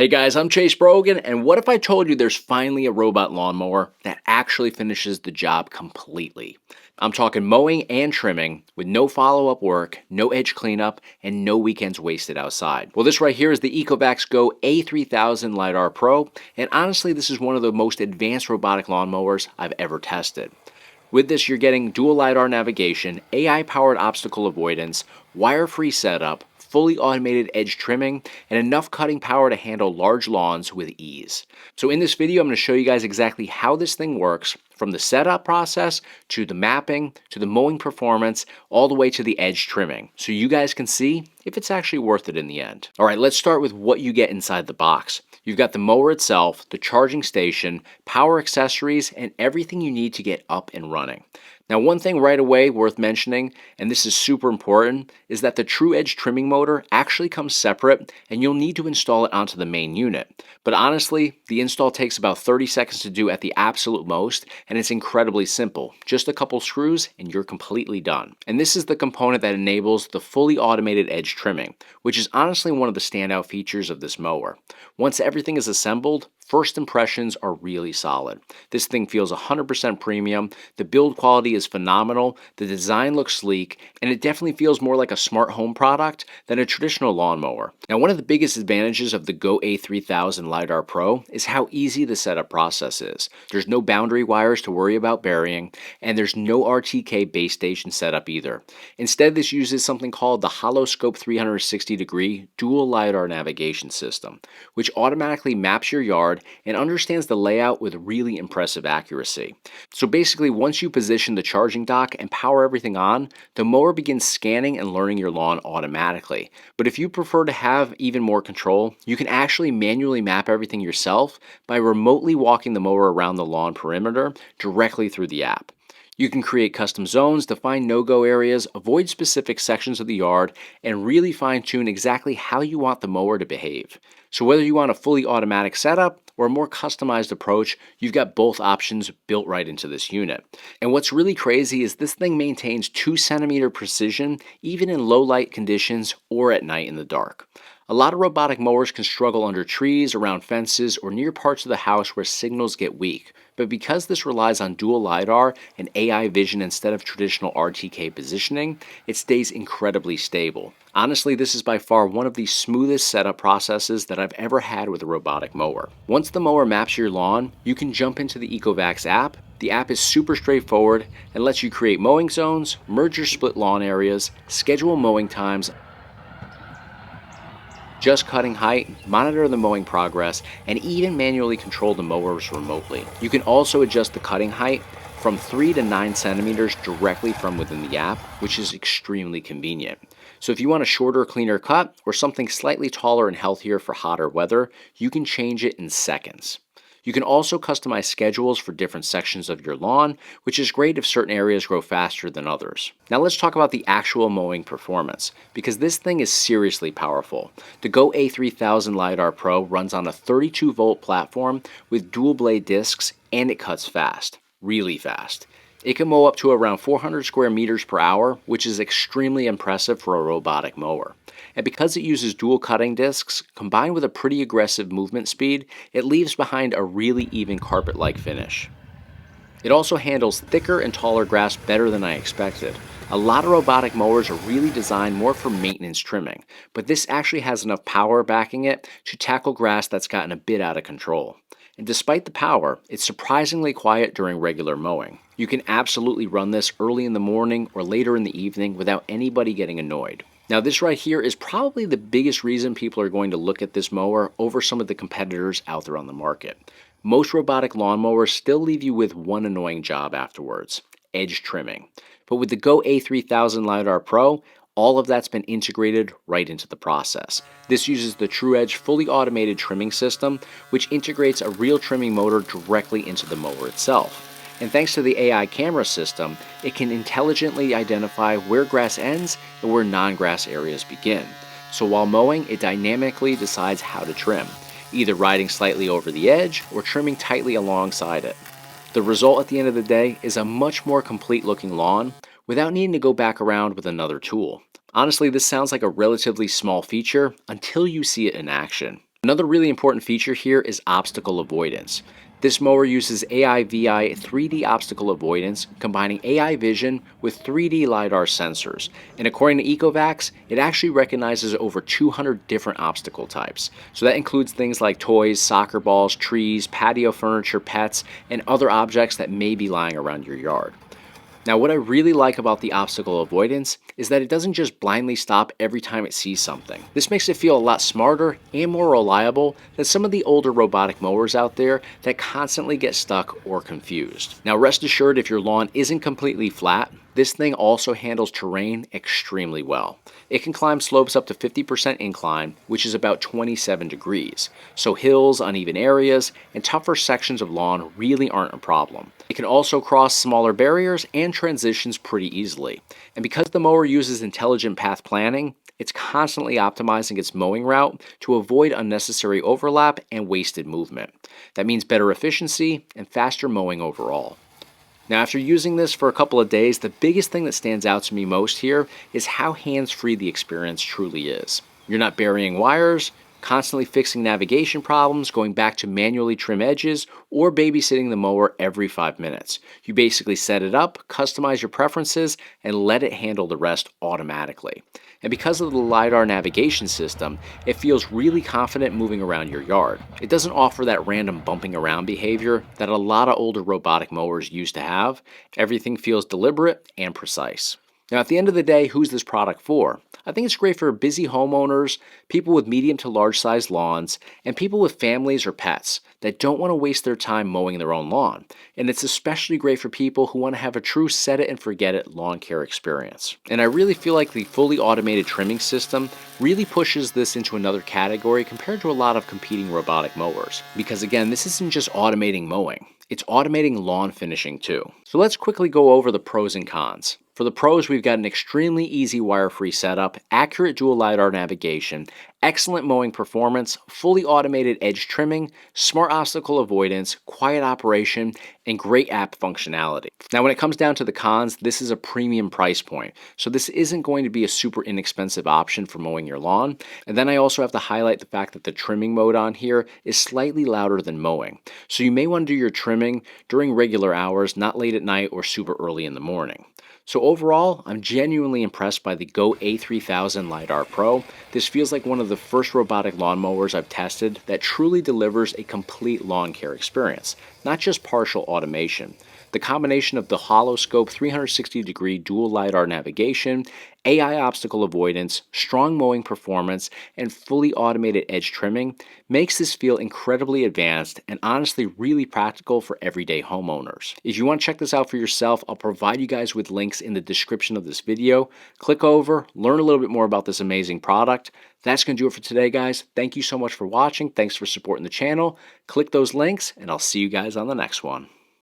Hey guys, I'm Chase Brogan, and what if I told you there's finally a robot lawnmower that actually finishes the job completely? I'm talking mowing and trimming with no follow-up work, no edge cleanup, and no weekends wasted outside. Well, this right here is the Ecovacs Go A3000 LiDAR Pro, and honestly, this is one of the most advanced robotic lawnmowers I've ever tested. With this, you're getting dual LiDAR navigation, AI-powered obstacle avoidance, wire-free setup, fully automated edge trimming, and enough cutting power to handle large lawns with ease. So in this video, I'm going to show you guys exactly how this thing works, from the setup process, to the mapping, to the mowing performance, all the way to the edge trimming, so you guys can see if it's actually worth it in the end. All right, let's start with what you get inside the box. You've got the mower itself, the charging station, power accessories, and everything you need to get up and running. Now, one thing right away worth mentioning, and this is super important, is that the True Edge trimming motor actually comes separate, and you'll need to install it onto the main unit. But honestly, the install takes about 30 seconds to do at the absolute most, and it's incredibly simple. Just a couple screws and you're completely done. And this is the component that enables the fully automated edge trimming, which is honestly one of the standout features of this mower. Once everything is assembled, first impressions are really solid. This thing feels 100% premium, the build quality is phenomenal, the design looks sleek, and it definitely feels more like a smart home product than a traditional lawnmower. Now, one of the biggest advantages of the Go A3000 LiDAR Pro is how easy the setup process is. There's no boundary wires to worry about burying, and there's no RTK base station setup either. Instead, this uses something called the HoloScope 360-degree dual LiDAR navigation system, which automatically maps your yard and understands the layout with really impressive accuracy. So basically, once you position the charging dock and power everything on, the mower begins scanning and learning your lawn automatically. But if you prefer to have even more control, you can actually manually map everything yourself by remotely walking the mower around the lawn perimeter directly through the app. You can create custom zones, define no-go areas, avoid specific sections of the yard, and really fine-tune exactly how you want the mower to behave. So whether you want a fully automatic setup or a more customized approach, you've got both options built right into this unit. And what's really crazy is this thing maintains 2 centimeter precision even in low light conditions or at night in the dark. A lot of robotic mowers can struggle under trees, around fences, or near parts of the house where signals get weak. But because this relies on dual LiDAR and AI vision instead of traditional RTK positioning, it stays incredibly stable. Honestly, this is by far one of the smoothest setup processes that I've ever had with a robotic mower. Once the mower maps your lawn, you can jump into the Ecovacs app. The app is super straightforward and lets you create mowing zones, merge your split lawn areas, schedule mowing times, adjust cutting height, monitor the mowing progress, and even manually control the mowers remotely. You can also adjust the cutting height from 3 to 9 centimeters directly from within the app, which is extremely convenient. So if you want a shorter, cleaner cut, or something slightly taller and healthier for hotter weather, you can change it in seconds. You can also customize schedules for different sections of your lawn, which is great if certain areas grow faster than others. Now let's talk about the actual mowing performance, because this thing is seriously powerful. The Go A3000 LiDAR Pro runs on a 32-volt platform with dual blade discs, and it cuts fast, really fast. It can mow up to around 400 square meters per hour, which is extremely impressive for a robotic mower. And because it uses dual cutting discs, combined with a pretty aggressive movement speed, it leaves behind a really even carpet-like finish. It also handles thicker and taller grass better than I expected. A lot of robotic mowers are really designed more for maintenance trimming, but this actually has enough power backing it to tackle grass that's gotten a bit out of control. And despite the power, it's surprisingly quiet during regular mowing. You can absolutely run this early in the morning or later in the evening without anybody getting annoyed. Now this right here is probably the biggest reason people are going to look at this mower over some of the competitors out there on the market. Most robotic lawnmowers still leave you with one annoying job afterwards: edge trimming. But with the Go A3000 LiDAR Pro, all of that's been integrated right into the process. This uses the True Edge fully automated trimming system, which integrates a real trimming motor directly into the mower itself. And thanks to the AI camera system, it can intelligently identify where grass ends and where non-grass areas begin. So while mowing, it dynamically decides how to trim, either riding slightly over the edge or trimming tightly alongside it. The result at the end of the day is a much more complete looking lawn without needing to go back around with another tool. Honestly, this sounds like a relatively small feature until you see it in action. Another really important feature here is obstacle avoidance. This mower uses AI-VI 3D obstacle avoidance, combining AI vision with 3D LiDAR sensors. And according to Ecovacs, it actually recognizes over 200 different obstacle types. So that includes things like toys, soccer balls, trees, patio furniture, pets, and other objects that may be lying around your yard. Now, what I really like about the obstacle avoidance is that it doesn't just blindly stop every time it sees something. This makes it feel a lot smarter and more reliable than some of the older robotic mowers out there that constantly get stuck or confused. Now, rest assured, if your lawn isn't completely flat, this thing also handles terrain extremely well. It can climb slopes up to 50% incline, which is about 27 degrees. So hills, uneven areas, and tougher sections of lawn really aren't a problem. It can also cross smaller barriers and transitions pretty easily. And because the mower uses intelligent path planning, it's constantly optimizing its mowing route to avoid unnecessary overlap and wasted movement. That means better efficiency and faster mowing overall. Now, after using this for a couple of days, the biggest thing that stands out to me most here is how hands-free the experience truly is. You're not burying wires, constantly fixing navigation problems, going back to manually trim edges, or babysitting the mower every 5 minutes. You basically set it up, customize your preferences, and let it handle the rest automatically. And because of the LiDAR navigation system, it feels really confident moving around your yard. It doesn't offer that random bumping around behavior that a lot of older robotic mowers used to have. Everything feels deliberate and precise. Now, at the end of the day, who's this product for? I think it's great for busy homeowners, people with medium to large sized lawns, and people with families or pets that don't want to waste their time mowing their own lawn. And it's especially great for people who want to have a true set it and forget it lawn care experience. And I really feel like the fully automated trimming system really pushes this into another category compared to a lot of competing robotic mowers. Because again, this isn't just automating mowing, it's automating lawn finishing too. So let's quickly go over the pros and cons. For the pros, we've got an extremely easy wire-free setup, accurate dual LiDAR navigation, excellent mowing performance, fully automated edge trimming, smart obstacle avoidance, quiet operation, and great app functionality. Now, when it comes down to the cons, this is a premium price point, so this isn't going to be a super inexpensive option for mowing your lawn. And then I also have to highlight the fact that the trimming mode on here is slightly louder than mowing, so you may want to do your trimming during regular hours, not late at night or super early in the morning. So overall, I'm genuinely impressed by the Go A3000 LiDAR Pro. This feels like one of the first robotic lawnmowers I've tested that truly delivers a complete lawn care experience, not just partial automation. The combination of the holoscope 360-degree dual LiDAR navigation, AI obstacle avoidance, strong mowing performance, and fully automated edge trimming makes this feel incredibly advanced and honestly really practical for everyday homeowners. If you want to check this out for yourself, I'll provide you guys with links in the description of this video. Click over, learn a little bit more about this amazing product. That's going to do it for today, guys. Thank you so much for watching. Thanks for supporting the channel. Click those links, and I'll see you guys on the next one.